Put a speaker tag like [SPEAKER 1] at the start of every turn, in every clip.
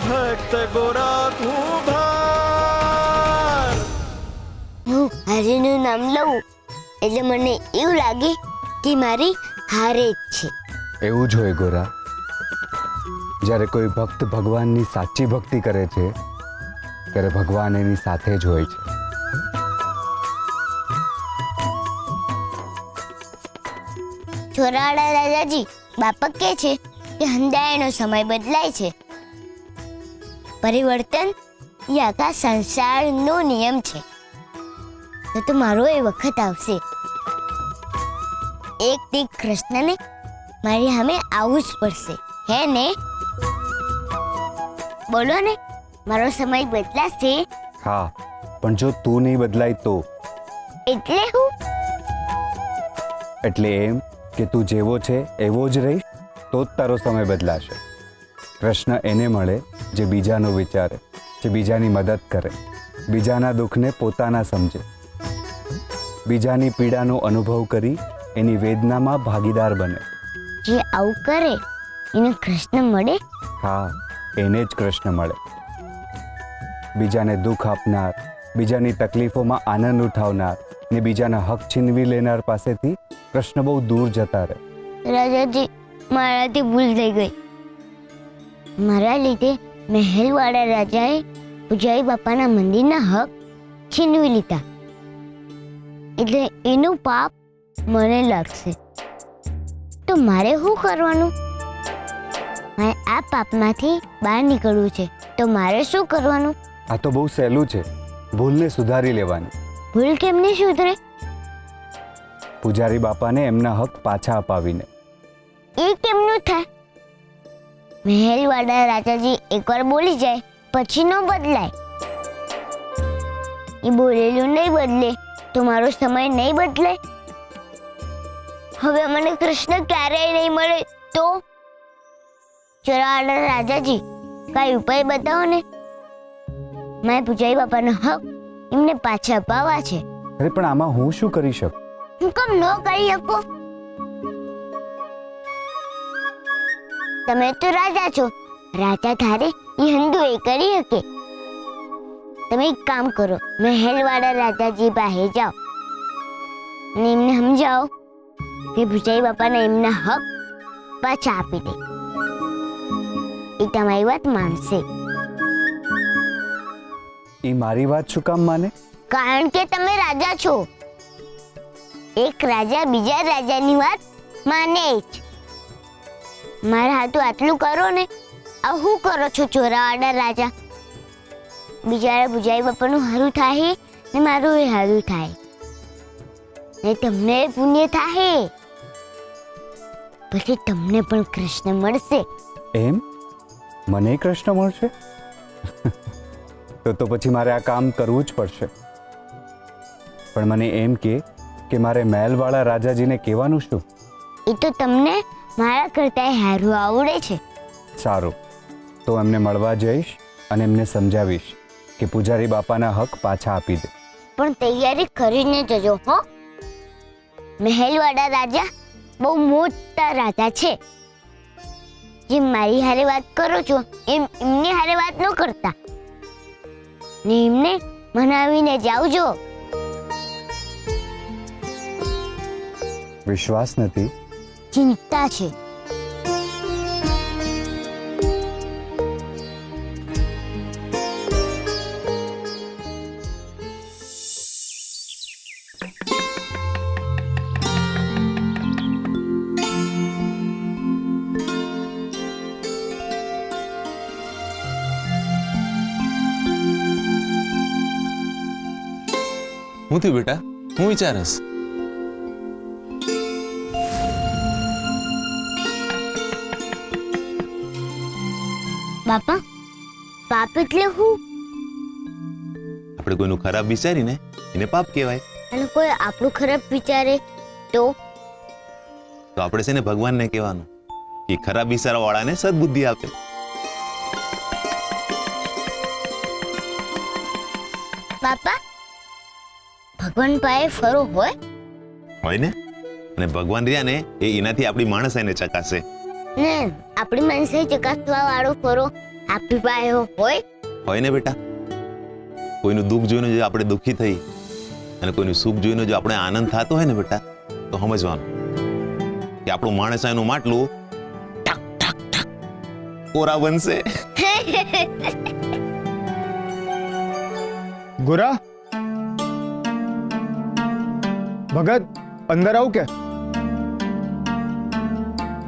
[SPEAKER 1] ભક્ત ગોરા કુંભાર.
[SPEAKER 2] હું હરિનું નામ લઉં એટલે મને એવું લાગે કે મારી હારે જ છે.
[SPEAKER 3] એવું જ હોય ગોરા. જ્યારે કોઈ ભક્ત ભગવાનની સાચી ભક્તિ કરે છે ત્યારે ભગવાન એની સાથે જ હોય છે.
[SPEAKER 2] છોરાવાળા રાજાજી બાપા કહે છે કે હંધાયાનો સમય બદલાય છે. પરિવર્તન એ આખા સંસારનો નિયમ છે. તો મારો એ વખત આવશે. એક દી કૃષ્ણને મારી સામે આવવું જ પડશે, હે ને? બોલો ને, મારો સમય બદલાશે?
[SPEAKER 3] હા, પણ જો તું નહીં બદલાય તો?
[SPEAKER 2] એટલે હું?
[SPEAKER 3] એટલે એમ કે તું જેવો છે એવો જ રહીશ તો જ તારો સમય બદલાશે. કૃષ્ણ એને મળે જે બીજાનો વિચારે, જે બીજાની મદદ કરે, બીજાના દુઃખને પોતાના સમજે, બીજાની પીડાનો અનુભવ કરી એની વેદનામાં ભાગીદાર બને.
[SPEAKER 2] જે આવું કરે એને કૃષ્ણ મળે?
[SPEAKER 3] હા, એને જ કૃષ્ણ મળે. બીજાને દુઃખ આપનાર, બીજાની તકલીફોમાં આનંદ ઉઠાવનાર ને બીજાના હક છીનવી લેનાર પાસેથી કૃષ્ણ બહુ દૂર જતા રહે.
[SPEAKER 2] રાજાજી, મારાથી ભૂલ થઈ ગઈ. મારા લીધે મહેલવાળા રાજાએ પૂજારી બાપાના મંદિરના હક છીનવી લીધા, એટલે એનું પાપ મને લાગશે. તો મારે શું કરવાનું? મારે આ પાપમાંથી બહાર નીકળવું છે, તો મારે શું કરવાનું?
[SPEAKER 3] આ તો બહુ સહેલું છે. ભૂલને સુધારી લેવાની.
[SPEAKER 2] ભૂલ કેમ નહીં સુધરે?
[SPEAKER 3] પૂજારી બાપાને એમના હક પાછા અપાવીને.
[SPEAKER 2] એ કેમનું થાય? મહેલવાળા રાજાજી એકવાર બોલી જાય પછી ન બદલાય. એ બોલેલું નહીં બદલે તો મારો સમય નહીં બદલે. હવે મને કૃષ્ણ ક્યારેય નહીં મળે તો? ચોરાવાળા રાજાજી, કઈ ઉપાય બતાવો ને. મારે પૂજારી બાપાનો હક એમને પાછા અપાવવા છે.
[SPEAKER 3] અરે પણ આમાં હું શું કરી શકું?
[SPEAKER 2] હું કેમ ન કરી શકો? તમે તો રાજા છો. રાજા ધારે એ હંધુ એ કરી શકે. તમે એક કામ કરો, મહેલવાળા રાજાજી પાસે જાઓ અને એમને સમજાવો કે પૂજારી બાપાને એમના હક પાછા આપી દે. એ તમારી વાત માનશે.
[SPEAKER 3] એ મારી વાત શું કામ માને?
[SPEAKER 2] કારણ કે તમે રાજા છો. એક રાજા બીજા રાજાની વાત માને જ. મારા હાથું આટલું કરો ને. આ શું કરો છો ચોરાવાળા રાજા? બીજા પૂજારી બાપાનું હારું થાય ને મારું એ હારું થાય ને તમને પુણ્ય થાય, પછી તમને પણ કૃષ્ણ મળશે.
[SPEAKER 3] એમ? મને કૃષ્ણ મળશે? તો પછી મારે આ કામ કરવું જ પડશે. પણ મને એમ કે મારે મહેલવાળા રાજાજીને કહેવાનું શું?
[SPEAKER 2] એ તો તમને મારા કરતા હારું આવડે છે.
[SPEAKER 3] સારું, તો એમને મળવા જઈશ અને એમને સમજાવીશ કે પૂજારી બાપાના હક પાછા આપી દે.
[SPEAKER 2] પણ તૈયારી કરીને જજો હો. મહેલવાળા રાજા બહુ મોટા રાજા છે. જેમ મારી હારે વાત કરો છો એમ એમની હારે વાત ન કરતા ને એમને મનાવીને જાવજો.
[SPEAKER 3] વિશ્વાસ નથી?
[SPEAKER 2] ચિંતા છે.
[SPEAKER 4] હું થયું બેટા? હું વિચારસ?
[SPEAKER 2] બાપા, પાપ એટલે હું?
[SPEAKER 4] આપણે કોઈનું ખરાબ વિચારીને એને પાપ કહેવાય.
[SPEAKER 2] અને કોઈ આપણું ખરાબ વિચારે તો
[SPEAKER 4] આપણે છે ને ભગવાનને કહેવાનું કે ખરાબ વિચારવા વાળાને સદબુદ્ધિ આપે.
[SPEAKER 2] બાપા, ભગવાન પાસે ફરો હોય
[SPEAKER 4] ને? અને ભગવાન રહ્યા ને એ એનાથી આપણી માણસાઈને ચકાસે.
[SPEAKER 2] ને આપણી માણસે ચકાસવા વાળો ફરો આપણી પાસે હોય?
[SPEAKER 4] હોય ને બેટા. કોઈનું દુઃખ જોઈને જો આપણે દુઃખી થઈ અને કોઈનું સુખ જોઈને જો આપણે આનંદ થતો હોય ને બેટા, તો સમજવાનું કે આપણું માણસાઈનું માટલું ઠક ઠક ઠક કોરા બનશે.
[SPEAKER 1] ગોરા, ભગત અંદર આવું કે?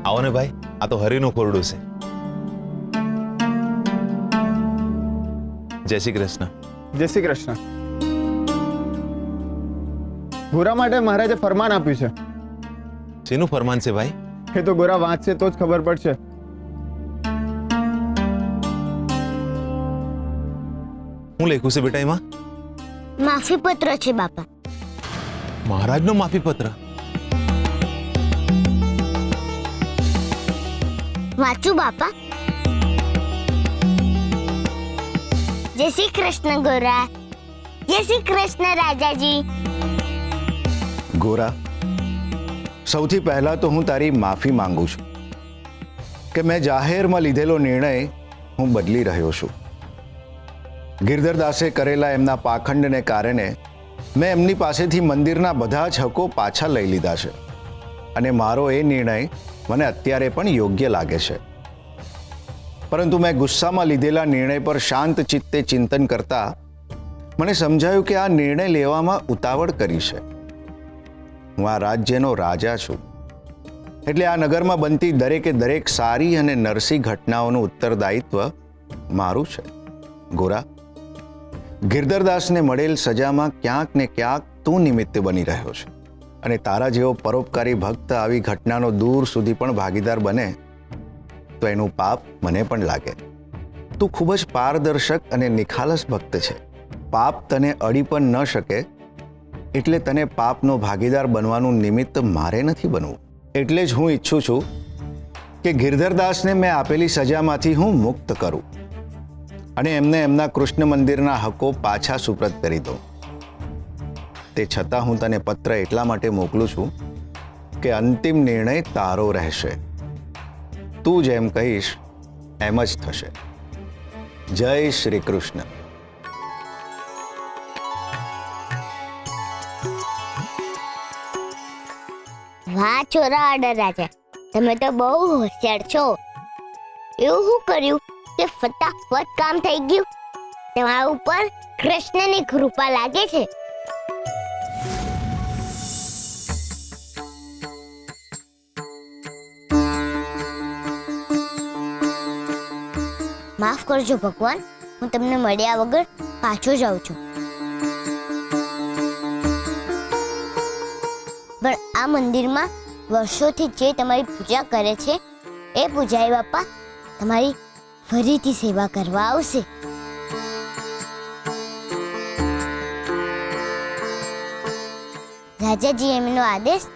[SPEAKER 4] આવો ને ભાઈ, આ તો હરીનું ખોરડું છે. જય શ્રી કૃષ્ણ.
[SPEAKER 1] જય શ્રી કૃષ્ણ. ગોરા માટે મહારાજે ફરમાન આપ્યું છે.
[SPEAKER 4] શેનું ફરમાન છે ભાઈ?
[SPEAKER 1] એ તો ગોરા વાંચશે તો જ ખબર પડશે.
[SPEAKER 4] હું લખ્યું છે બેટા એમાં?
[SPEAKER 2] માફી પત્ર છે બાપા.
[SPEAKER 4] મહારાજનો માફી પત્ર?
[SPEAKER 2] વાંચું બાપા? જય શ્રી કૃષ્ણ ગોરા. જય શ્રી કૃષ્ણ રાજાજી.
[SPEAKER 5] ગોરા, સૌથી પહેલા તો હું તારી માફી માંગુ છું કે મેં જાહેરમાં લીધેલો નિર્ણય હું બદલી રહ્યો છું. ગિરધરદાસે કરેલા એમના પાખંડને કારણે મેં એમની પાસેથી મંદિરના બધા જ હકો પાછા લઈ લીધા છે અને મારો એ નિર્ણય મને અત્યારે પણ યોગ્ય લાગે છે. પરંતુ મેં ગુસ્સામાં લીધેલા નિર્ણય પર શાંત ચિત્તે ચિંતન કરતા મને સમજાયું કે આ નિર્ણય લેવામાં ઉતાવળ કરી છે. હું આ રાજ્યનો રાજા છું, એટલે આ નગરમાં બનતી દરેકે દરેક સારી અને નરસી ઘટનાઓનું ઉત્તરદાયિત્વ મારું છે. ગોરા, ગિરધરદાસને મળેલ સજામાં ક્યાંક ને ક્યાંક તું નિમિત્ત બની રહ્યો છે અને તારા જેવો પરોપકારી ભક્ત આવી ઘટનાનો દૂર સુધી પણ ભાગીદાર બને તો એનું પાપ મને પણ લાગે. તું ખૂબ જ પારદર્શક અને નિખાલસ ભક્ત છે. પાપ તને અડી પણ ન શકે, એટલે તને પાપનો ભાગીદાર બનવાનું નિમિત્ત મારે નથી બનવું. એટલે જ હું ઈચ્છું છું કે ગિરધરદાસને મેં આપેલી સજામાંથી હું મુક્ત કરું અને એમને એમના કૃષ્ણ મંદિરના હકો પાછા સુપ્રત કરી દઉં. તે છતાં હું તને પત્ર એટલા માટે મોકલું છું કે અંતિમ નિર્ણય તારો રહેશે. તું જેમ કહીશ એમ જ થશે. જય શ્રી કૃષ્ણ.
[SPEAKER 2] વાહ ચોરા ઓર્ડર રાજા, તમે તો બહુ હોશિયાર છો. એવું શું કર્યું કે ફટાફટ કામ થઈ ગયું? તમારા ઉપર કૃષ્ણની કૃપા લાગે છે. માફ કરજો ભગવાન, હું તમને મળ્યા વગર પાછો જાઉં છું. પણ આ મંદિરમાં વર્ષોથી જે તમારી પૂજા કરે છે એ પૂજારી બાપા તમારી ફરીથી સેવા કરવા આવશે. રાજાજી એમનો આદેશ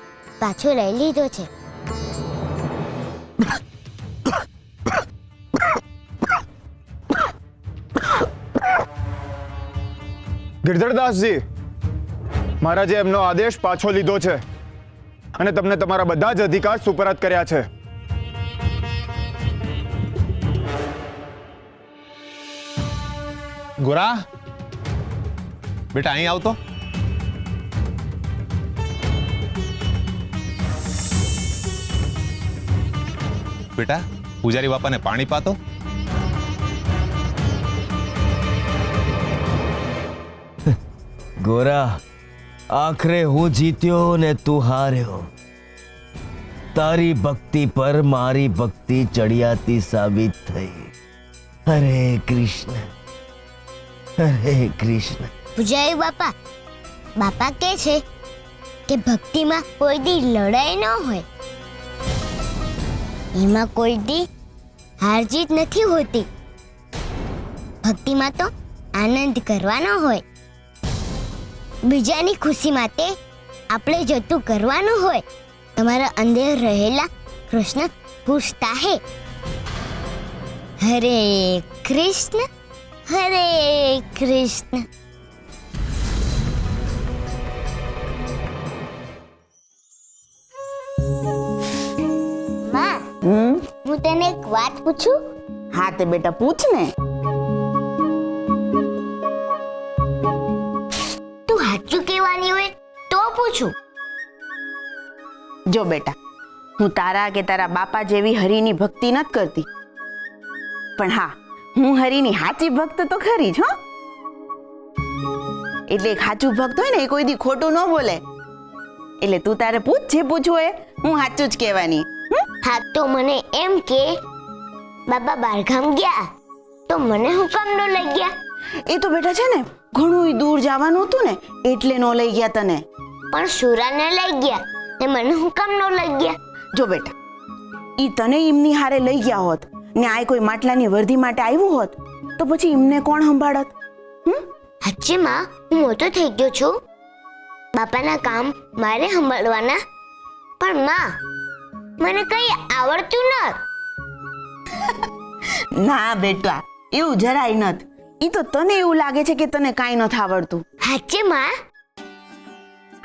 [SPEAKER 2] પાછો લઈ લીધો છે.
[SPEAKER 1] ગિરધરદાસજી, મહારાજે એમનો આદેશ પાછો લીધો છે અને તમને તમારા બધા જ અધિકાર સુપરત કર્યા છે.
[SPEAKER 4] ગોરા, બેટા અહીં આવતો. બેટા, પૂજારી બાપાને પાણી પાતો.
[SPEAKER 6] ગોરા, આખરે હું જીત્યો ને તું હાર્યો. તારી ભક્તિ પર મારી ભક્તિ ચડિયાતી સાબિત થઈ. હરે કૃષ્ણ, હરે કૃષ્ણ.
[SPEAKER 2] પૂજારી બાપા, બાપા કહે છે કે ભક્તિમાં કોઈ દી લડાઈ ન હોય, એમાં કોઈ દી હાર જીત નથી હોતી. ભક્તિમાં તો આનંદ કરવાનો હોય, બીજાની ખુશી માટે આપણે જતું કરવાનું હોય. તમારા અંદર રહેલા કૃષ્ણ ખુશ થાય. હરે કૃષ્ણ, હરે કૃષ્ણ. માં, હું તને એક વાત પૂછું?
[SPEAKER 7] હા તે બેટા પૂછ ને.
[SPEAKER 2] તું સાચું કહેવાની હોય તો પૂછું.
[SPEAKER 7] જો બેટા, હું તારા કે તારા બાપા જેવી હરિની ભક્તિ નથી કરતી, પણ હા, હું હરિની સાચી ભક્ત તો ખરી જ. હો, એટલે એક સાચું ભક્ત હોય ને એ કોઈ દી ખોટું ન બોલે. એટલે તું તારે પૂછ, જે પૂછવું હોય હું સાચું જ કહેવાની.
[SPEAKER 2] હા તો મને એમ કે બાબા બહારગામ ગયા તો મને હું કામ ન લઈ ગયા?
[SPEAKER 7] એ તો બેટા છે ને ઘણું દૂર જવાનું હતું ને એટલે ન લઈ ગયા તને.
[SPEAKER 2] પણ સુરાને લઈ ગયા ને મને હું કામ ન લઈ ગયા?
[SPEAKER 7] જો બેટા, ઈ તને એમની હારે લઈ ગયા હોત ને આ કોઈ માટલાની વર્ધી માટે આવ્યું હોત તો પછી એમને કોણ સંભાળત?
[SPEAKER 2] સાચી માં, હું મોટો થઈ ગયો છું. બાપાના કામ મારે સંભાળવાના. પણ માં, મને કઈ આવડતું ન.
[SPEAKER 7] ના બેટા, એવું જરાય નથી. ઈ તો તને એવું લાગે છે કે તને કાંઈ નથી આવડતું.
[SPEAKER 2] સાચી માં?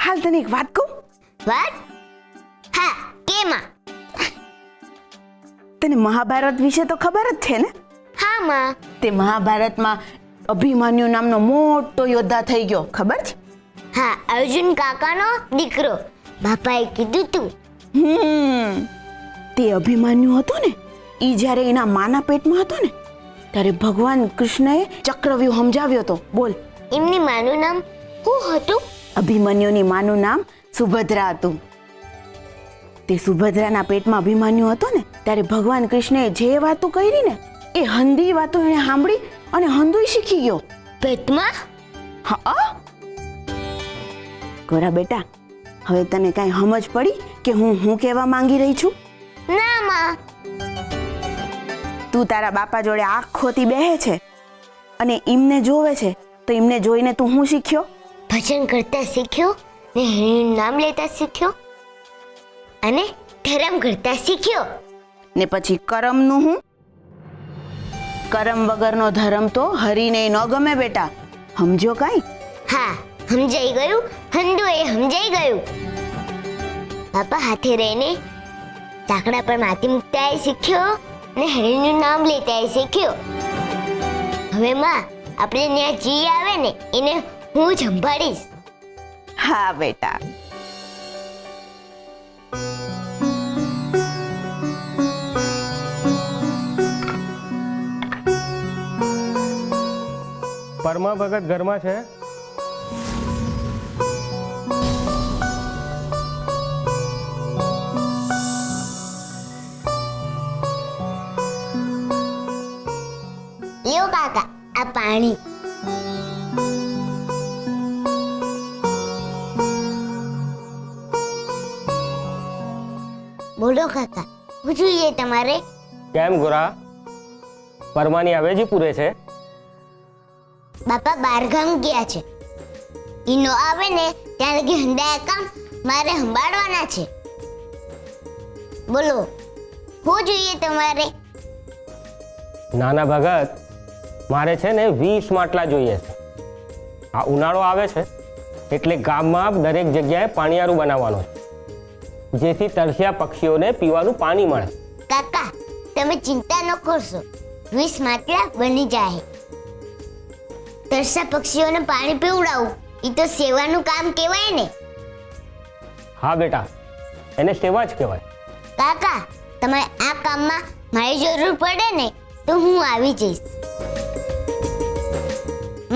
[SPEAKER 7] હાલ તને એક વાત કહું.
[SPEAKER 2] વાત? હા, કે માં?
[SPEAKER 7] તને મહાભારત વિશે તો ખબર જ છે ને?
[SPEAKER 2] હા માં.
[SPEAKER 7] તે મહાભારતમાં અભિમન્યુ નામનો મોટો યોદ્ધા થઈ ગયો, ખબર છે?
[SPEAKER 2] હા, અર્જુન કાકાનો દીકરો. બાપાએ કીધું તું.
[SPEAKER 7] તે અભિમન્યુ હતો ને, ઈ જ્યારે એના માના પેટમાં હતો ને ત્યારે ભગવાન કૃષ્ણએ ચક્રવ્યૂહ સમજાવ્યો હતો. બોલ.
[SPEAKER 2] એમની માનું નામ શું હતું?
[SPEAKER 7] અભિમન્યુની માનું નામ સુભદ્રા હતું. તે સુભદ્રાના પેટમાં અભિમન્યુ હતો ને ત્યારે ભગવાન કૃષ્ણએ જે વાતો કરી ને એ હંધી વાતો એને સાંભળી અને હંધુય શીખી ગયો.
[SPEAKER 2] પેટમાં?
[SPEAKER 7] હા. ગોરા બેટા, હવે તને કાંઈ સમજ પડી કે હું કહેવા માંગી રહી છું?
[SPEAKER 2] ના માં.
[SPEAKER 7] તું તારા બાપા જોડે આંખોથી બેહે છે અને એમને જોવે છે તો એમને જોઈને તું શું શીખ્યો?
[SPEAKER 2] ભજન કરતા શીખ્યો ને હરિનું નામ લેતા શીખ્યો અને ધર્મ કરતા શીખ્યો.
[SPEAKER 7] ને પછી કરમનું હું? કરમ વગરનો ધર્મ તો હરિને ન ગમે બેટા, સમજો કાંઈ?
[SPEAKER 2] હા, સમજાઈ ગયું. હંદુ એ સમજાઈ ગયું. બાપા હાથે રહીને ચાકડા પર માથે મૂકતા શીખ્યો ને હરિનું નામ લેતા શીખ્યો. હવે માં, આપણે ત્યાં જી આવે ને એને હું સંભાળીશ.
[SPEAKER 7] હા બેટા.
[SPEAKER 8] પરમા ભગત ઘરમાં છે?
[SPEAKER 2] લ્યો કાકા, આ પાણી. બોલો કાકા, શું જોઈએ તમારે?
[SPEAKER 8] કેમ ગોરા, પરમાની અવેજી પૂરે છે?
[SPEAKER 2] બાપા બહારગામ ગયા છે. ઈનો આવે ને ત્યાં લગી હંધાયા કામ મારે સંભાળવાના છે. બોલો, શું જોઈએ તમારે?
[SPEAKER 8] નાના ભગત, મારે છે ને 20 માટલા જોઈએ છે. આ ઉનાળો આવે છે એટલે ગામમાં દરેક જગ્યાએ પાણીયારું બનાવવાનું છે, જેથી તરસ્યા પક્ષીઓને પીવાનું પાણી મળે.
[SPEAKER 2] કાકા, તમે ચિંતા ન કરશો, 20 માટલા બની જાય. તરસા પક્ષીઓને પાણી પીવડાવું એ તો સેવાનું કામ કહેવાય ને.
[SPEAKER 8] હા બેટા, એને સેવા જ કહેવાય.
[SPEAKER 2] કાકા, તમારે આ કામમાં મારી જરૂર પડે ને તો હું આવી જઈશ.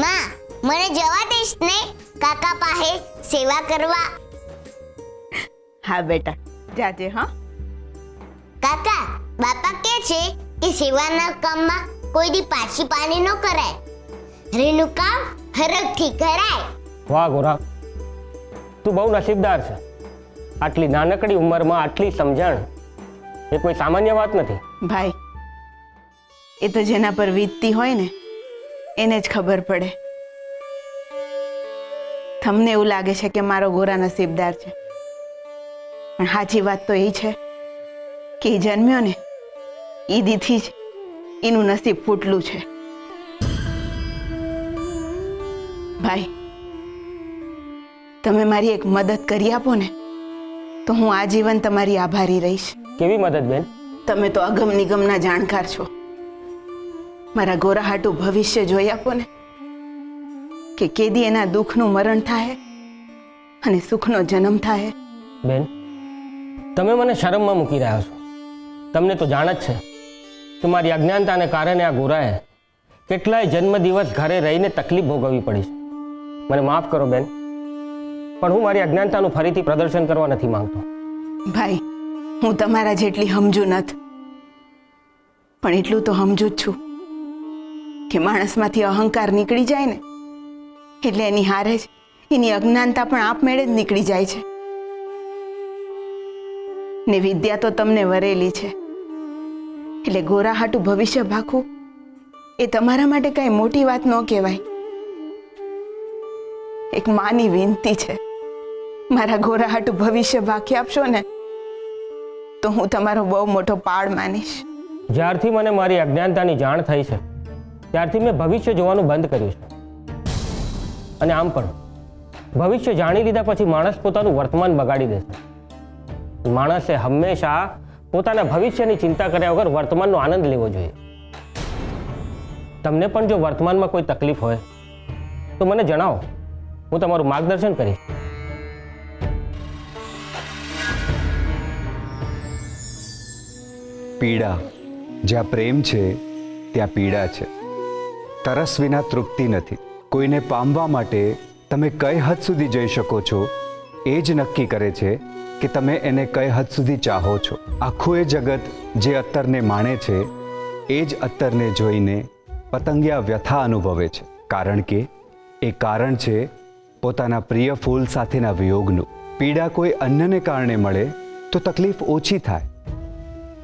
[SPEAKER 2] માં, મને જવા દઈશ ને કાકા પાસે સેવા કરવા?
[SPEAKER 7] હા બેટા, જાજે. હા
[SPEAKER 2] કાકા, બાપા કહે છે કે સેવાના કામમાં કોઈ દી પાછી પાણી ન કરાય, રેનું કામ હરખથી કરાય.
[SPEAKER 8] વાહ ગોરા, તું બહુ નસીબદાર છે. આટલી નાનકડી ઉંમરમાં આટલી સમજણ એ કોઈ સામાન્ય વાત નથી.
[SPEAKER 7] ભાઈ, એ તો જેના પર વીતતી હોય ને એને જ ખબર પડે. તમને એવું લાગે છે કે મારો ગોરા નસીબદાર છે, પણ સાચી વાત તો એ છે કે એ જન્મ્યો ને એ દીથી જ એનું નસીબ ફૂટલું છે. ભાઈ, તમે મારી એક મદદ કરી આપો ને તો હું આજીવન તમારી આભારી રહીશ.
[SPEAKER 8] કેવી મદદ બેન?
[SPEAKER 7] તમે તો અગમ નિગમના જાણકાર છો, મારા ગોરા હાટું ભવિષ્ય જોઈ આપો ને, કે કેદી એના દુઃખનું મરણ થાય અને સુખનો જન્મ થાય.
[SPEAKER 8] બેન, તમે મને શરમમાં મૂકી રહ્યા છો. તમને તો જાણ જ છે કે મારી અજ્ઞાનતાને કારણે આ ગોરાએ કેટલાય જન્મદિવસ ઘરે રહીને તકલીફ ભોગવવી પડી છે. મને માફ કરો બેન, પણ હું મારી અજ્ઞાનતાનું ફરીથી પ્રદર્શન કરવા નથી માંગતો.
[SPEAKER 7] ભાઈ, હું તમારા જેટલી સમજુ નથી, પણ એટલું તો સમજુ જ છું કે માણસમાંથી અહંકાર નીકળી જાય ને એટલે એની હારે જ એની અજ્ઞાનતા પણ આપમેળે જ નીકળી જાય છે. ને વિદ્યા તો તમને વરેલી છે, એટલે ગોરા હાટું ભવિષ્ય ભાખવું એ તમારા માટે કઈ મોટી વાત ન કહેવાય. એક માની વિનંતી છે, મારા ગોરા હાટું ભવિષ્ય ભાખી આપશો ને તો હું તમારો બહુ મોટો પાડ માનીશ.
[SPEAKER 8] જ્યારથી મને મારી અજ્ઞાનતાની જાણ થઈ છે ત્યારથી મેં ભવિષ્ય જોવાનું બંધ કર્યું છે. અને આમ પણ ભવિષ્ય જાણી લીધા પછી માણસ પોતાનું વર્તમાન બગાડી દેશે. માણસે હંમેશા પોતાના ભવિષ્યની ચિંતા કર્યા વગર વર્તમાનનો આનંદ લેવો જોઈએ. તમને પણ જો વર્તમાનમાં કોઈ તકલીફ હોય તો મને જણાવો, હું તમારું માર્ગદર્શન કરીશ.
[SPEAKER 3] પીડા, જ્યાં પ્રેમ છે ત્યાં પીડા છે. તરસ વિના તૃપ્તિ નથી. કોઈને પામવા માટે તમે કઈ હદ સુધી જઈ શકો છો એ જ નક્કી કરે છે કે તમે એને કઈ હદ સુધી ચાહો છો. આખું એ જગત જે અત્તરને માણે છે એ જ અત્તરને જોઈને પતંગિયા વ્યથા અનુભવે છે, કારણ કે એ કારણ છે પોતાના પ્રિય ફૂલ સાથેના વિયોગનું. પીડા કોઈ અન્યને કારણે મળે તો તકલીફ ઓછી થાય,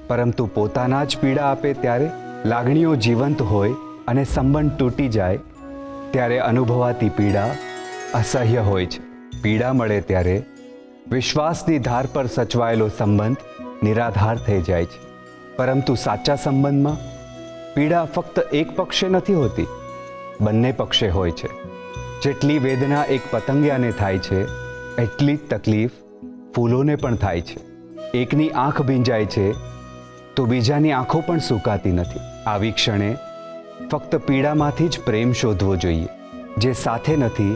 [SPEAKER 3] પરંતુ પોતાના જ પીડા આપે ત્યારે, લાગણીઓ જીવંત હોય અને સંબંધ તૂટી જાય ત્યારે અનુભવાતી પીડા અસહ્ય હોય છે. પીડા મળે ત્યારે વિશ્વાસની ધાર પર સચવાયેલો સંબંધ નિરાધાર થઈ જાય છે, પરંતુ સાચા સંબંધમાં પીડા ફક્ત એક પક્ષે નથી હોતી, બંને પક્ષે હોય છે. જેટલી વેદના એક પતંગિયાને થાય છે એટલી જ તકલીફ ફૂલોને પણ થાય છે. એકની આંખ ભીંજાય છે તો બીજાની આંખો પણ સુકાતી નથી. આવી ક્ષણે ફક્ત પીડામાંથી જ પ્રેમ શોધવો જોઈએ. જે સાથે નથી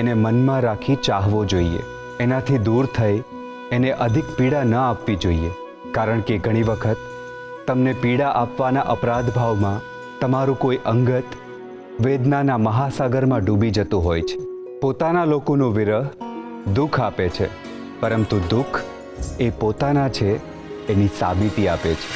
[SPEAKER 3] એને મનમાં રાખી ચાહવો જોઈએ. એનાથી દૂર થઈ એને અધિક પીડા ન આપવી જોઈએ, કારણ કે ઘણી વખત તમને પીડા આપવાના અપરાધ ભાવમાં તમારું કોઈ અંગત વેદનાના મહાસાગરમાં ડૂબી જતું હોય છે. પોતાના લોકોનો વિરહ દુઃખ આપે છે, પરંતુ દુઃખ એ પોતાના છે એની સાબિતી આપે છે.